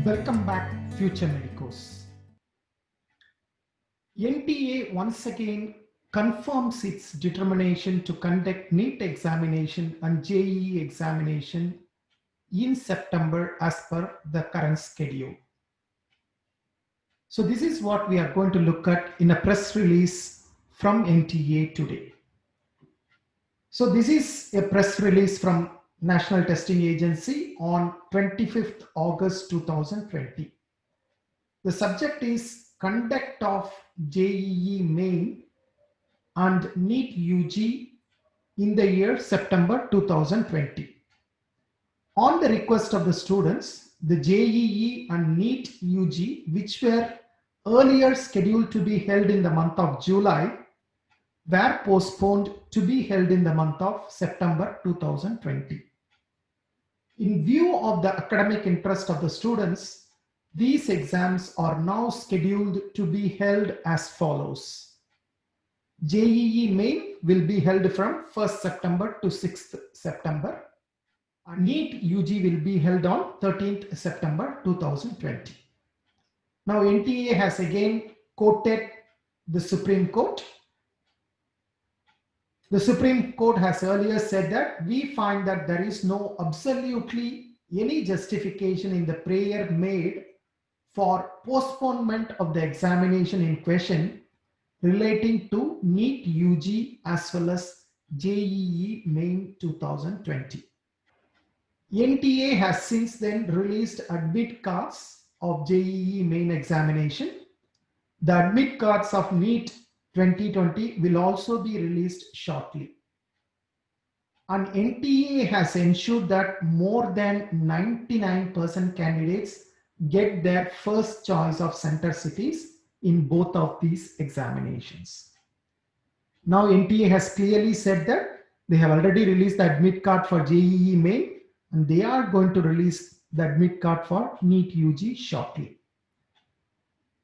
Welcome back, future medicos. NTA once again confirms its determination to conduct NEET examination and JEE examination in September as per the current schedule. So this is what we are going to look at in a press release from NTA today. So this is a press release from National Testing Agency on 25th August 2020. The subject is conduct of JEE main and NEET UG in the year September 2020. On the request of the students, the JEE and NEET UG, which were earlier scheduled to be held in the month of July, were postponed to be held in the month of September 2020. In view of the academic interest of the students, these exams are now scheduled to be held as follows. JEE main will be held from 1st September to 6th September. And NEET UG will be held on 13th September 2020. Now NTA has again quoted the Supreme Court. The Supreme Court has earlier said that we find that there is no absolutely any justification in the prayer made for postponement of the examination in question relating to NEET UG as well as JEE main 2020. NTA has since then released admit cards of JEE main examination. The admit cards of NEET 2020 will also be released shortly. And NTA has ensured that more than 99% candidates get their first choice of center cities in both of these examinations. Now NTA has clearly said that they have already released the admit card for JEE main and they are going to release the admit card for NEET UG shortly.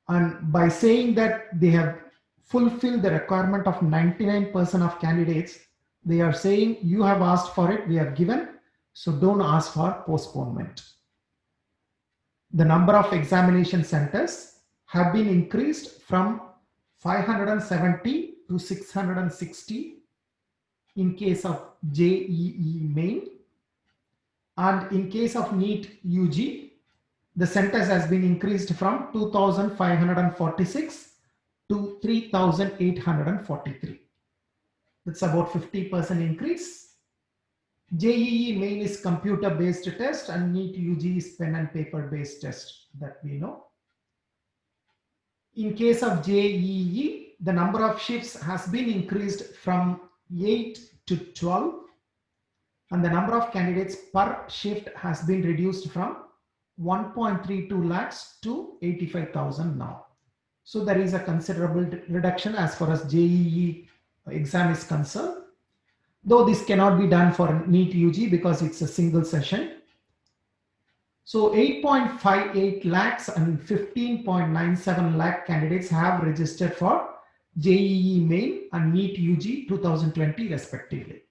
And by saying that they have fulfilled the requirement of 99% of candidates, they are saying you have asked for it, we have given, so don't ask for postponement. The number of examination centers have been increased from 570 to 660 in case of JEE main, and in case of NEET UG, the centers has been increased from 2,546 to 3,843. That's about 50% increase. JEE main is computer based test and NEET UG is pen and paper based test that we know. In case of JEE, the number of shifts has been increased from 8 to 12 and the number of candidates per shift has been reduced from 1.32 lakhs to 85,000 now. So there is a considerable reduction as far as JEE exam is concerned. Though this cannot be done for NEET UG because it's a single session. So 8.58 lakhs and 15.97 lakh candidates have registered for JEE main and NEET UG 2020 respectively.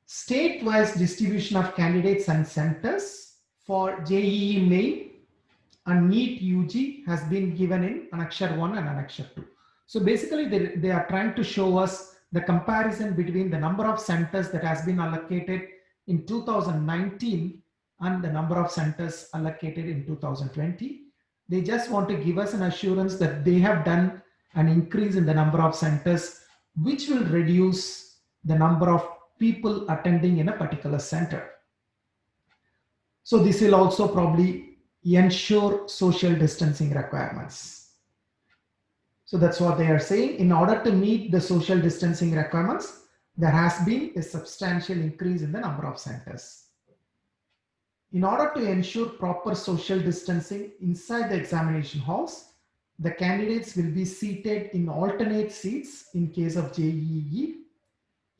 State-wise distribution of candidates and centers for JEE main and NEET UG has been given in Annexure 1 and Annexure 2. So basically they are trying to show us the comparison between the number of centers that has been allocated in 2019 and the number of centers allocated in 2020. They just want to give us an assurance that they have done an increase in the number of centers, which will reduce the number of people attending in a particular center. So this will also probably ensure social distancing requirements. So that's what they are saying. In order to meet the social distancing requirements, there has been a substantial increase in the number of centers. In order to ensure proper social distancing inside the examination halls, the candidates will be seated in alternate seats in case of JEE.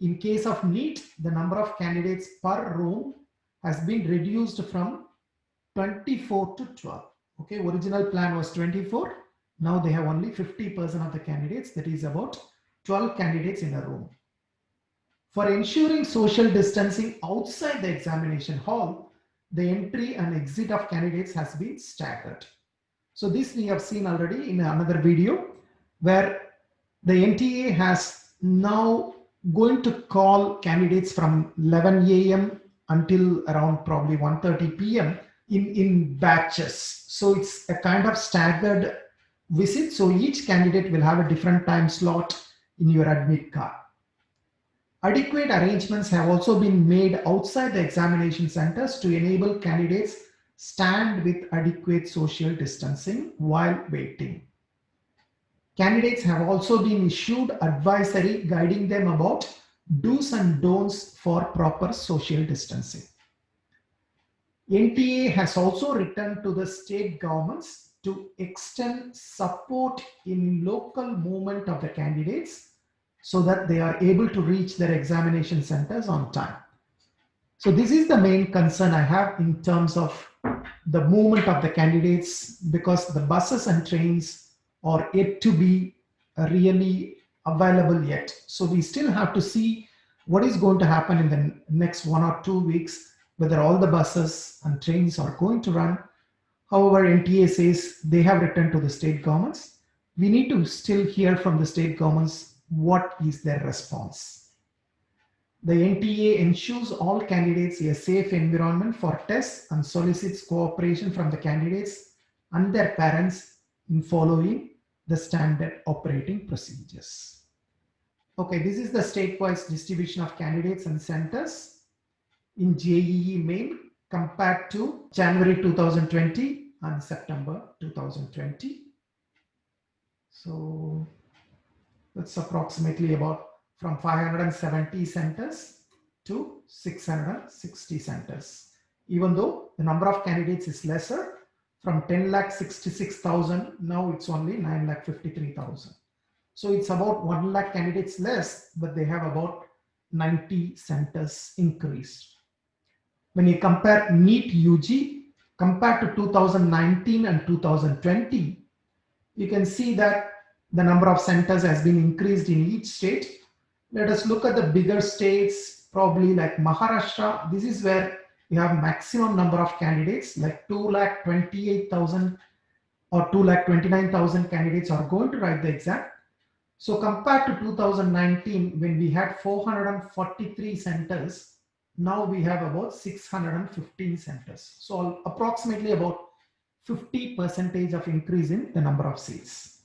In case of NEET, the number of candidates per room has been reduced from 24 to 12. Okay, original plan was 24. Now they have only 50% of the candidates, that is about 12 candidates in a room. For ensuring social distancing outside the examination hall, the entry and exit of candidates has been staggered. So this we have seen already in another video, where the NTA has now going to call candidates from 11 a.m. until around probably 1:30 p.m. in batches. So it's a kind of staggered visit. So each candidate will have a different time slot in your admit card. Adequate arrangements have also been made outside the examination centers to enable candidates stand with adequate social distancing while waiting. Candidates have also been issued advisory guiding them about do's and don'ts for proper social distancing. NTA has also written to the state governments to extend support in local movement of the candidates so that they are able to reach their examination centers on time. So this is the main concern I have in terms of the movement of the candidates, because the buses and trains are yet to be really available yet. So we still have to see what is going to happen in the next 1 or 2 weeks, whether all the buses and trains are going to run. However, NTA says they have written to the state governments. We need to still hear from the state governments what is their response. The NTA ensures all candidates a safe environment for tests and solicits cooperation from the candidates and their parents in following the standard operating procedures. Okay, this is the state-wise distribution of candidates and centers in JEE Main compared to January 2020 and September 2020. So that's approximately about from 570 centers to 660 centers. Even though the number of candidates is lesser, from 10,66,000, now it's only 9,53,000. So it's about 1 lakh candidates less, but they have about 90 centers increased. When you compare NEET UG compared to 2019 and 2020, you can see that the number of centers has been increased in each state. Let us look at the bigger states, probably like Maharashtra. This is where you have maximum number of candidates, like 2,28,000 or 2,29,000 candidates are going to write the exam. So compared to 2019, when we had 443 centers, now we have about 615 centers. So approximately about 50% of increase in the number of seats.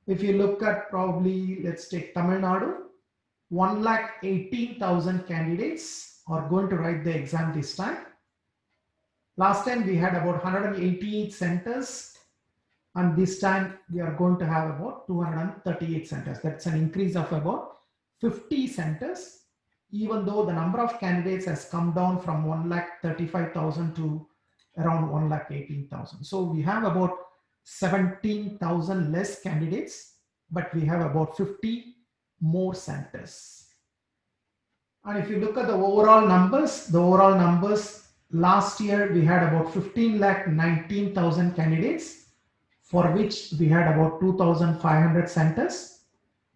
If you look at probably, let's take Tamil Nadu, 1,18,000 candidates are going to write the exam this time. Last time we had about 188 centers, and this time we are going to have about 238 centers. That's an increase of about 50 centers, even though the number of candidates has come down from 1,35,000 to around 1,18,000. So we have about 17,000 less candidates, but we have about 50 more centers. And if you look at the overall numbers, last year we had about 15,19,000 candidates, for which we had about 2,500 centers.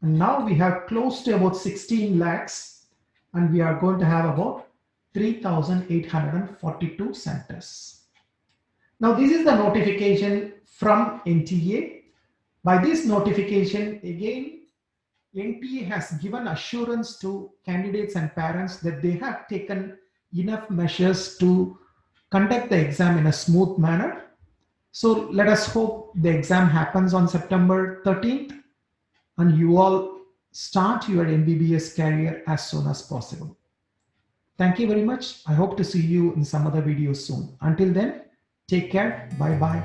And now we have close to about 16 lakhs, and we are going to have about 3,842 centers. Now this is the notification from NTA. By this notification, again, NTA has given assurance to candidates and parents that they have taken enough measures to conduct the exam in a smooth manner. So let us hope the exam happens on September 13th and you all start your MBBS career as soon as possible. Thank you very much. I hope to see you in some other videos soon. Until then, take care. Bye-bye.